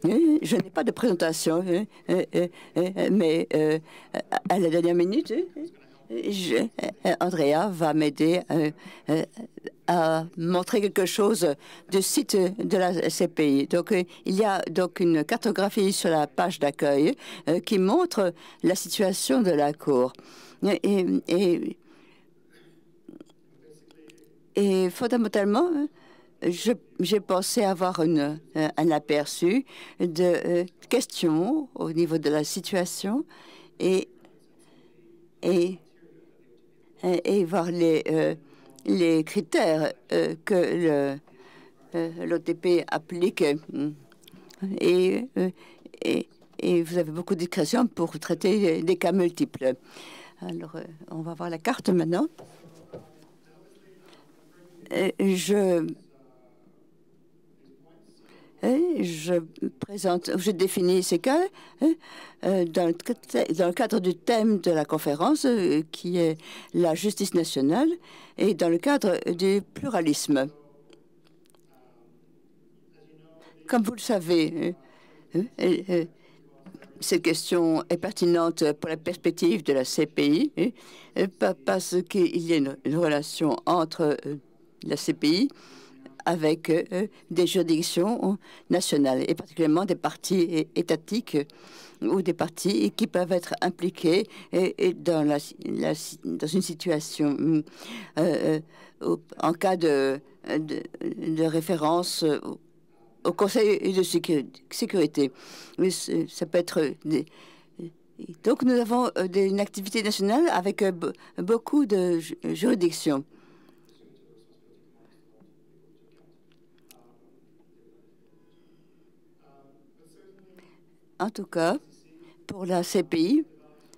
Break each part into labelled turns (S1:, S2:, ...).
S1: Je n'ai pas de présentation, mais à la dernière minute, Andrea va m'aider à montrer quelque chose du site de la CPI. Donc, il y a donc une cartographie sur la page d'accueil qui montre la situation de la Cour. Et fondamentalement, j'ai pensé avoir un aperçu de questions au niveau de la situation et, et, et voir les critères que l'OTP applique. Et, et, et vous avez beaucoup de discrétion pour traiter des cas multiples. Alors, on va voir la carte maintenant. Je définis ces cas dans le cadre du thème de la conférence qui est la justice nationale et dans le cadre du pluralisme. Comme vous le savez, cette question est pertinente pour la perspective de la CPI parce qu'il y a une relation entre la CPI avec des juridictions nationales, et particulièrement des partis étatiques ou des partis qui peuvent être impliqués dans une situation en cas de référence au Conseil de sécurité. Ça peut être donc nous avons une activité nationale avec beaucoup de juridictions. En tout cas, pour la CPI,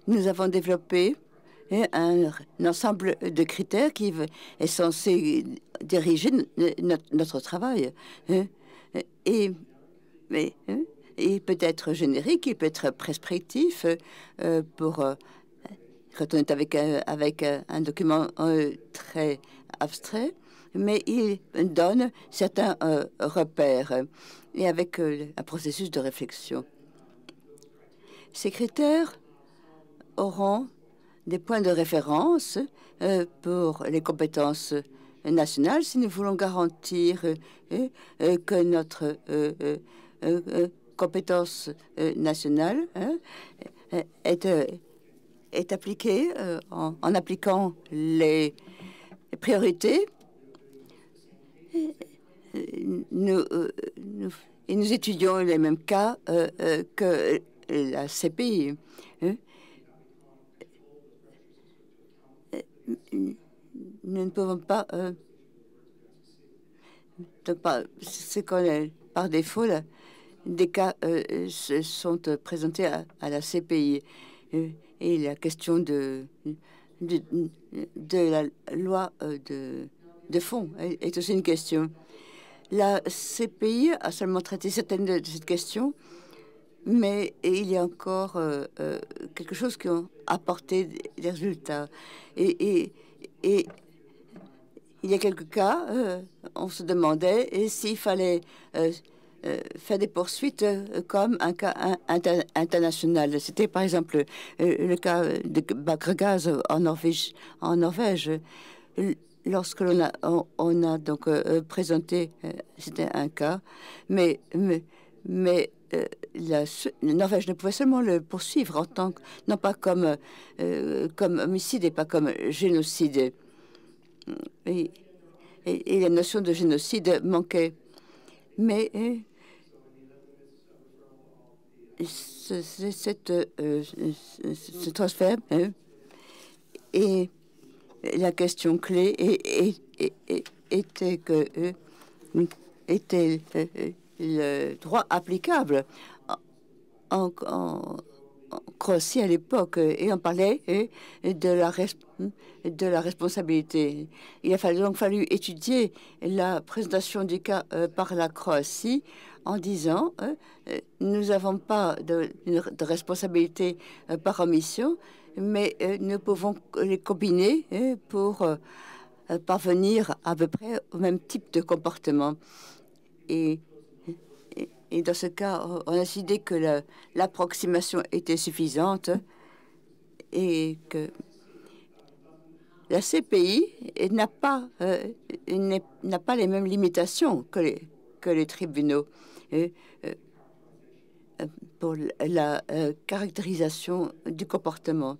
S1: nous avons développé un ensemble de critères qui est censé diriger notre travail. Et peut être générique, il peut être prescriptif quand on est avec un document très abstrait, mais il donne certains repères et avec un processus de réflexion. Ces critères auront des points de référence pour les compétences nationales si nous voulons garantir que notre compétence nationale est appliquée en appliquant les priorités. Nous étudions les mêmes cas que la CPI. Nous ne pouvons pas, c'est qu'on par défaut, là, des cas se sont présentés à la CPI. Et la question de la loi de fond est aussi une question. La CPI a seulement traité certaines de ces questions, mais il y a encore quelque chose qui a apporté des résultats. Et il y a quelques cas, on se demandait s'il fallait faire des poursuites comme un cas international. C'était par exemple le cas de Bakragaz en Norvège. Lorsque on a donc présenté, c'était un cas, mais la Norvège ne pouvait seulement le poursuivre en tant que, non pas comme homicide et pas comme génocide. Et la notion de génocide manquait. Mais ce transfert et la question clé était que était le droit applicable en Croatie à l'époque, et on parlait de la responsabilité. Il a donc fallu étudier la présentation du cas par la Croatie en disant nous n'avons pas de responsabilité par omission, mais nous pouvons les combiner pour parvenir à peu près au même type de comportement. Et Et dans ce cas, on a décidé que l'approximation était suffisante et que la CPI n'a pas les mêmes limitations que les tribunaux pour la caractérisation du comportement.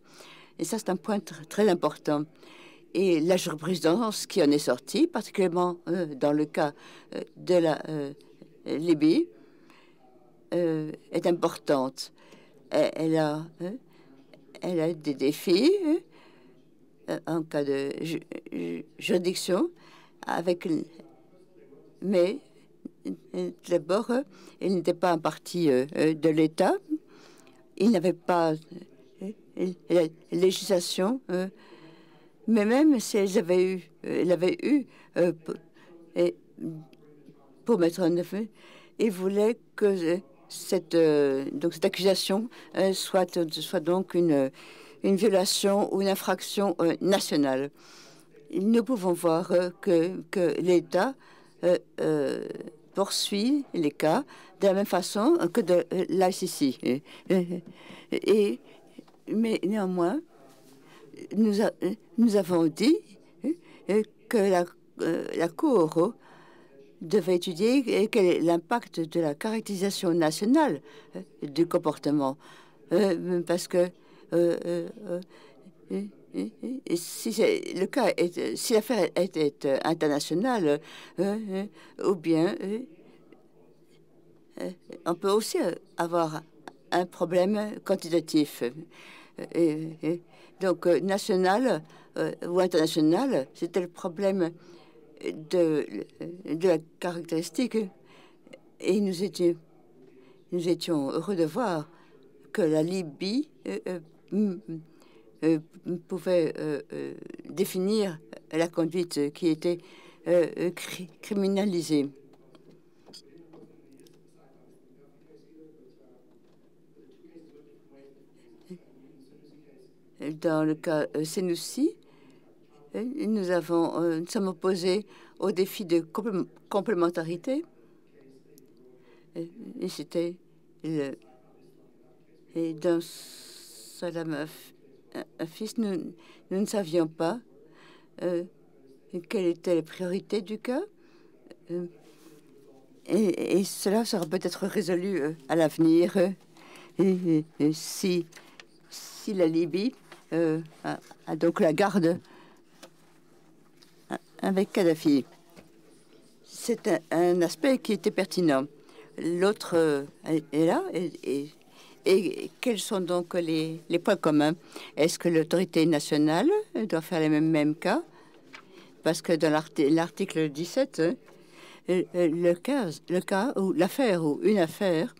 S1: Et ça, c'est un point très important. Et la jurisprudence qui en est sortie, particulièrement dans le cas de la Libye, est importante. Elle a des défis en cas de juridiction, mais d'abord, il n'était pas un parti de l'État. Il n'avait pas la législation, mais même si elle avait eu pour mettre en œuvre, il voulait que cette accusation soit donc une violation ou une infraction nationale. Nous pouvons voir que l'État poursuit les cas de la même façon que de l'ICC. Mais néanmoins, nous avons dit que la Cour devait étudier quel est l'impact de la caractérisation nationale du comportement, parce que si le cas si l'affaire était internationale, ou bien on peut aussi avoir un problème quantitatif. Donc, national ou international, c'était le problème de la caractéristique. Et nous étions heureux de voir que la Libye pouvait définir la conduite qui était criminalisée. Dans le cas Senoussi, nous sommes opposés au défi de complémentarité. Et c'était et dans Salam Fils, nous ne savions pas quelle était la priorité du cas. Et cela sera peut-être résolu à l'avenir si la Libye a donc la garde avec Kadhafi. C'est un aspect qui était pertinent. L'autre est là. Et quels sont donc les points communs? Est-ce que l'autorité nationale doit faire les mêmes cas? Parce que dans l'article 17, le cas ou l'affaire ou une affaire,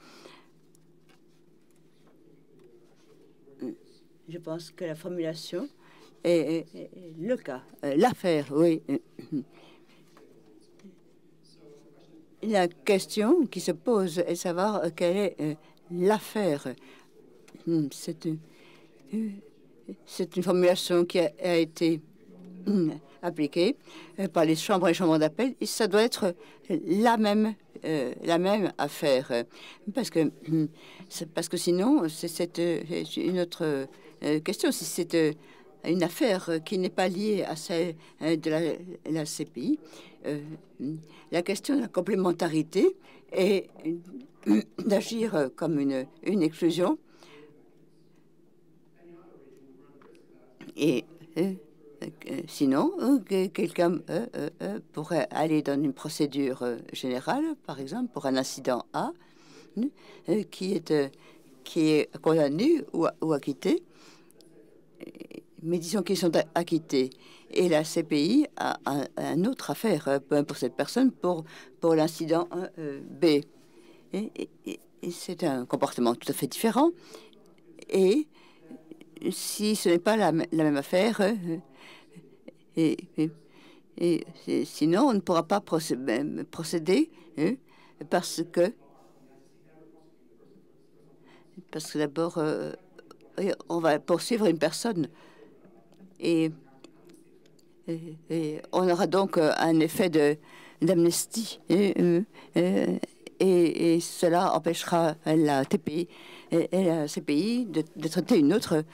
S1: je pense que la formulation est le cas, l'affaire, oui. La question qui se pose est de savoir quelle est l'affaire. C'est une formulation qui a été appliquée par les chambres et chambres d'appel, et ça doit être la même affaire, parce que sinon c'est une autre question. Si c'est une affaire qui n'est pas liée à celle de la CPI, la question de la complémentarité est d'agir comme une exclusion. Et sinon, quelqu'un pourrait aller dans une procédure générale, par exemple, pour un incident A, qui est condamné ou acquitté, mais disons qu'ils sont acquittés. Et la CPI a une autre affaire pour cette personne, pour l'incident B. Et c'est un comportement tout à fait différent. Et si ce n'est pas la même affaire, et sinon on ne pourra pas procéder parce que d'abord on va poursuivre une personne et on aura donc un effet d'amnistie et cela empêchera la TPI et la CPI de traiter une autre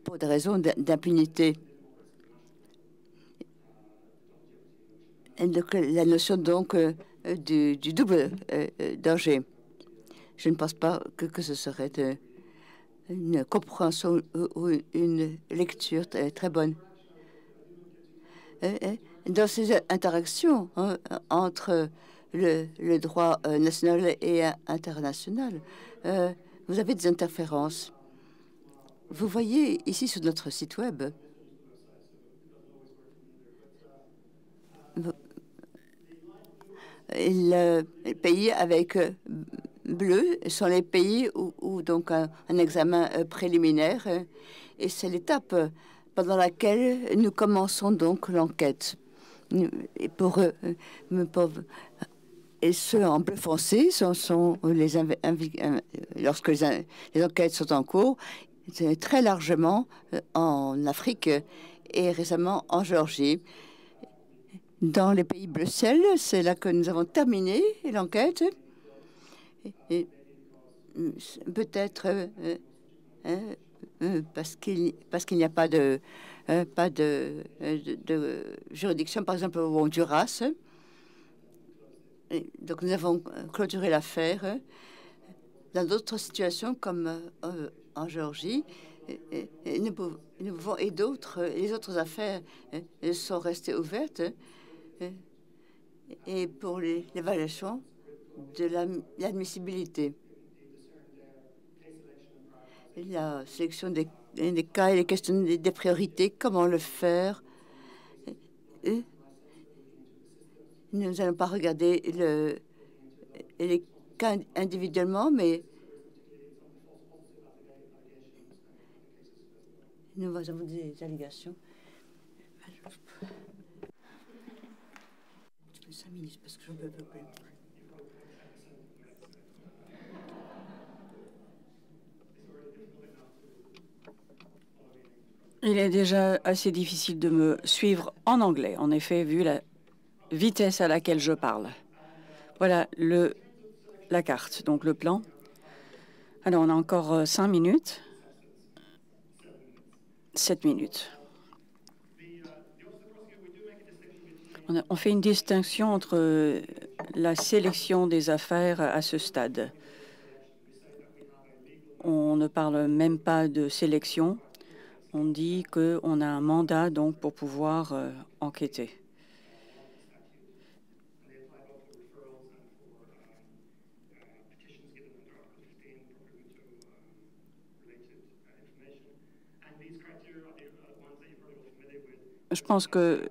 S1: pour des raisons d'impunité. Donc, la notion donc du double danger. Je ne pense pas que ce serait une compréhension ou une lecture très bonne. Dans ces interactions entre le droit national et international, vous avez des interférences. Vous voyez ici sur notre site web, les pays avec bleu sont les pays où donc un examen préliminaire et c'est l'étape pendant laquelle nous commençons donc l'enquête. Et et ceux en bleu foncé sont lorsque les enquêtes sont en cours, très largement en Afrique et récemment en Géorgie. Dans les pays bleu ciel, c'est là que nous avons terminé l'enquête. Et peut-être parce qu'il n'y a pas de juridiction, par exemple au Honduras. Et donc nous avons clôturé l'affaire. Dans d'autres situations comme en Géorgie, et d'autres, les autres affaires sont restées ouvertes. Et pour l'évaluation de l'admissibilité, la sélection des cas et les questions des priorités, comment le faire. Nous n'allons pas regarder les cas individuellement, mais nous avons des allégations. 5 minutes parce que je ne peux plus.
S2: Il est déjà assez difficile de me suivre en anglais, en effet, vu la vitesse à laquelle je parle. Voilà la carte, donc le plan. Alors, on a encore 5 minutes. 7 minutes. On fait une distinction entre la sélection des affaires à ce stade. On ne parle même pas de sélection. On dit qu'on a un mandat donc pour pouvoir enquêter. Je pense que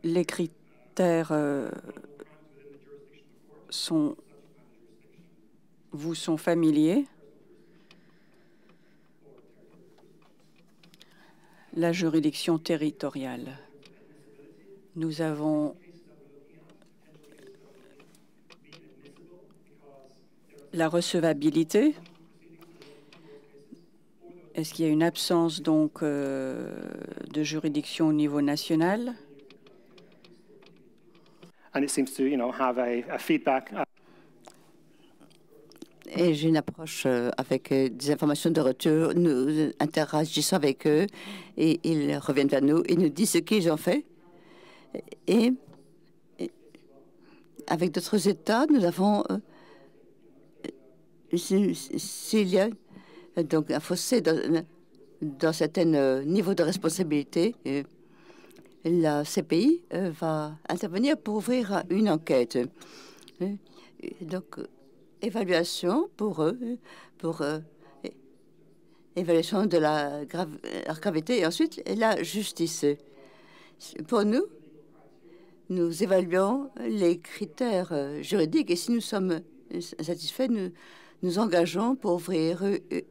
S2: les critères vous sont familiers. La juridiction territoriale. Nous avons la recevabilité. Est-ce qu'il y a une absence donc de juridiction au niveau national?
S3: And it seems to, have a feedback.
S1: Et j'ai une approche avec des informations de retour. Nous interagissons avec eux et ils reviennent vers nous et nous disent ce qu'ils ont fait. Et avec d'autres États, nous avons, s'il y a donc un fossé dans certains niveaux de responsabilité, la CPI va intervenir pour ouvrir une enquête. Donc, évaluation pour eux, pour évaluation de la gravité et ensuite la justice. Pour nous, nous évaluons les critères juridiques et si nous sommes satisfaits, nous engageons pour ouvrir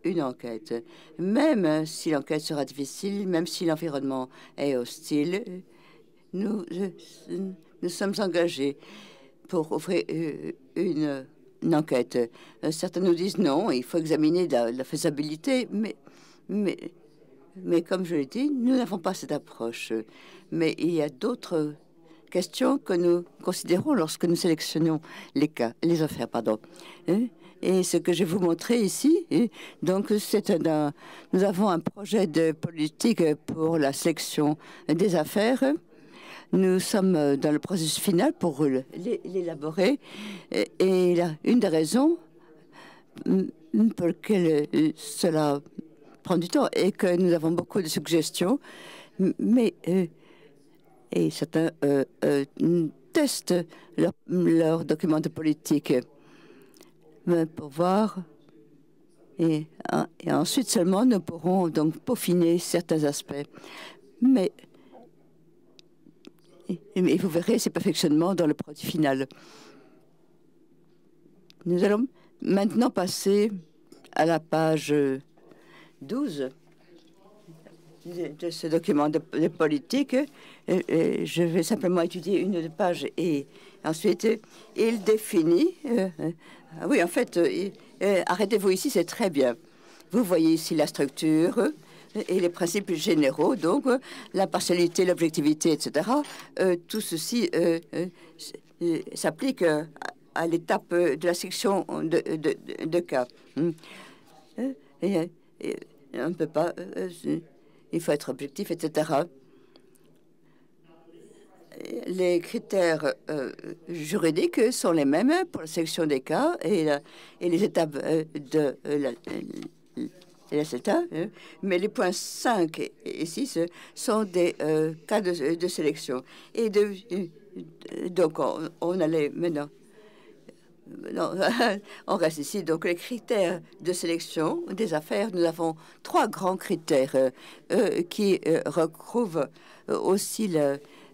S1: une enquête. Même si l'enquête sera difficile, même si l'environnement est hostile, nous sommes engagés pour ouvrir une enquête. Certains nous disent non, il faut examiner la faisabilité, mais comme je l'ai dit, nous n'avons pas cette approche. Mais il y a d'autres questions que nous considérons lorsque nous sélectionnons les affaires, pardon. Et ce que je vais vous montrer ici, donc nous avons un projet de politique pour la sélection des affaires. Nous sommes dans le processus final pour l'élaborer. Et une des raisons pour lesquelles cela prend du temps est que nous avons beaucoup de suggestions, mais et certains testent leurs documents de politique pour voir. Et ensuite seulement, nous pourrons donc peaufiner certains aspects. Mais vous verrez ces perfectionnements dans le produit final. Nous allons maintenant passer à la page 12 de ce document de politique. Je vais simplement étudier une des pages et ensuite il définit. Oui, en fait, arrêtez-vous ici, c'est très bien. Vous voyez ici la structure et les principes généraux, donc l'impartialité, l'objectivité, etc. Tout ceci s'applique à l'étape de la section de cas. Et on ne peut pas, il faut être objectif, etc. Les critères juridiques sont les mêmes pour la sélection des cas et les étapes de la CETA, mais les points 5 et 6 sont des cas de sélection. Et donc, on allait maintenant... Non, on reste ici. Donc, les critères de sélection des affaires, nous avons 3 grands critères qui recouvrent aussi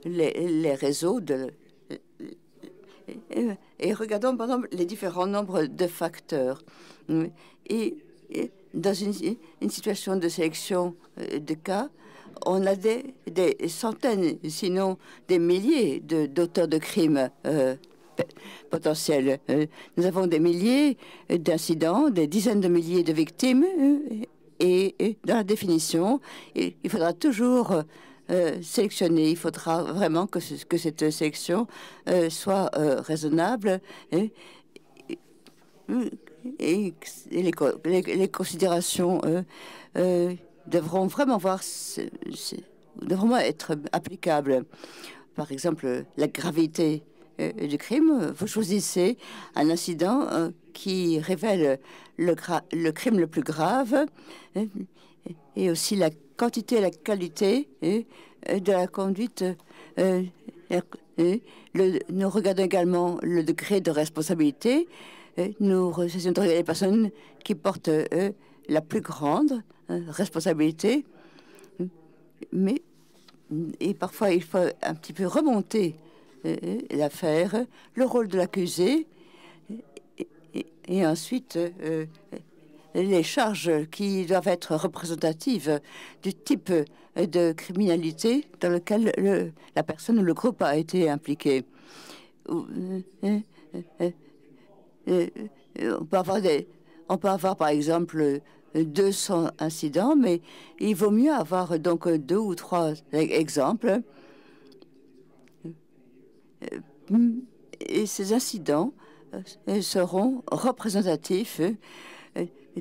S1: les réseaux et regardons par exemple les différents nombres de facteurs. Et dans une situation de sélection de cas, on a des centaines, sinon des milliers d'auteurs de crimes potentiels. Nous avons des milliers d'incidents, des dizaines de milliers de victimes, et dans la définition, il faudra toujours sélectionner. Il faudra vraiment que cette sélection soit raisonnable et les considérations devront vraiment devront être applicables. Par exemple, la gravité du crime. Vous choisissez un incident qui révèle le crime le plus grave et aussi la quantité et la qualité de la conduite. Nous regardons également le degré de responsabilité. Nous essayons de regarder les personnes qui portent la plus grande responsabilité. Mais et parfois, il faut un petit peu remonter l'affaire, le rôle de l'accusé et ensuite les charges qui doivent être représentatives du type de criminalité dans lequel la personne ou le groupe a été impliqué. On peut avoir par exemple 200 incidents, mais il vaut mieux avoir donc 2 ou 3 exemples. Et ces incidents seront représentatifs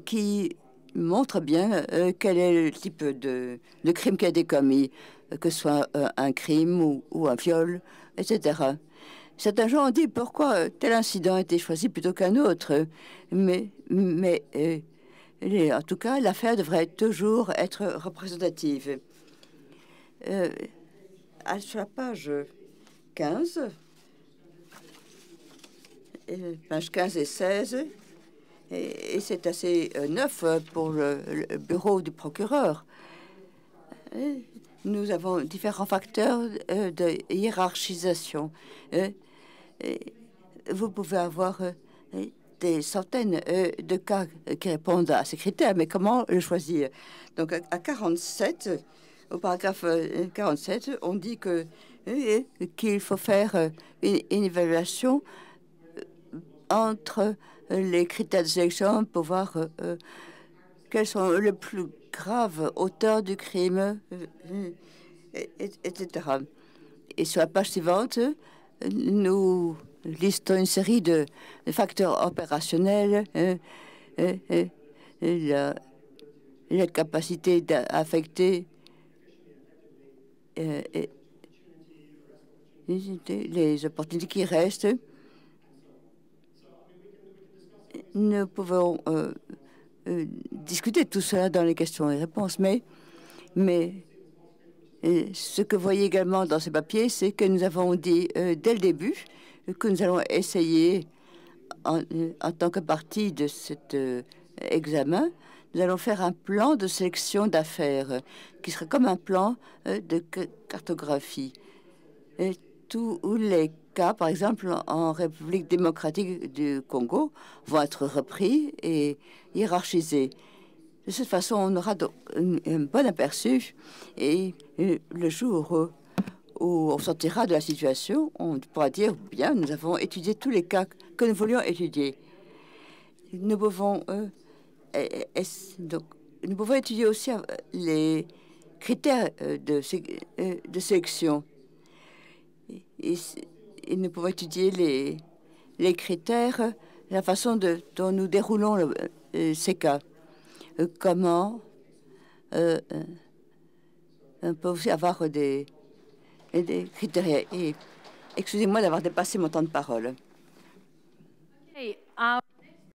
S1: qui montrent bien quel est le type de crime qui a été commis, que ce soit un crime ou un viol, etc. Certains gens ont dit pourquoi tel incident a été choisi plutôt qu'un autre, mais en tout cas, l'affaire devrait toujours être représentative. Sur la page 15, page 15 et 16, et c'est assez neuf pour le bureau du procureur. Nous avons différents facteurs de hiérarchisation. Vous pouvez avoir des centaines de cas qui répondent à ces critères, mais comment le choisir? Donc, à 47, au paragraphe 47, on dit qu'il faut faire une évaluation entre les critères de sélection pour voir quels sont les plus graves auteurs du crime, etc. Et sur la page suivante, nous listons une série de facteurs opérationnels, la capacité d'affecter les opportunités qui restent. Nous pouvons discuter de tout cela dans les questions et réponses, mais ce que vous voyez également dans ces papiers, c'est que nous avons dit dès le début que nous allons essayer, en tant que partie de cet examen, nous allons faire un plan de sélection d'affaires qui serait comme un plan de cartographie. Et tous les cas, par exemple, en République démocratique du Congo, vont être repris et hiérarchisés. De cette façon, on aura donc un bon aperçu et le jour où on sortira de la situation, on pourra dire, bien, nous avons étudié tous les cas que nous voulions étudier. Nous pouvons, nous pouvons étudier aussi les critères de sélection. Et nous pouvons étudier les critères, la façon dont nous déroulons ces cas. Comment on peut aussi avoir des critères. Et excusez-moi d'avoir dépassé mon temps de parole.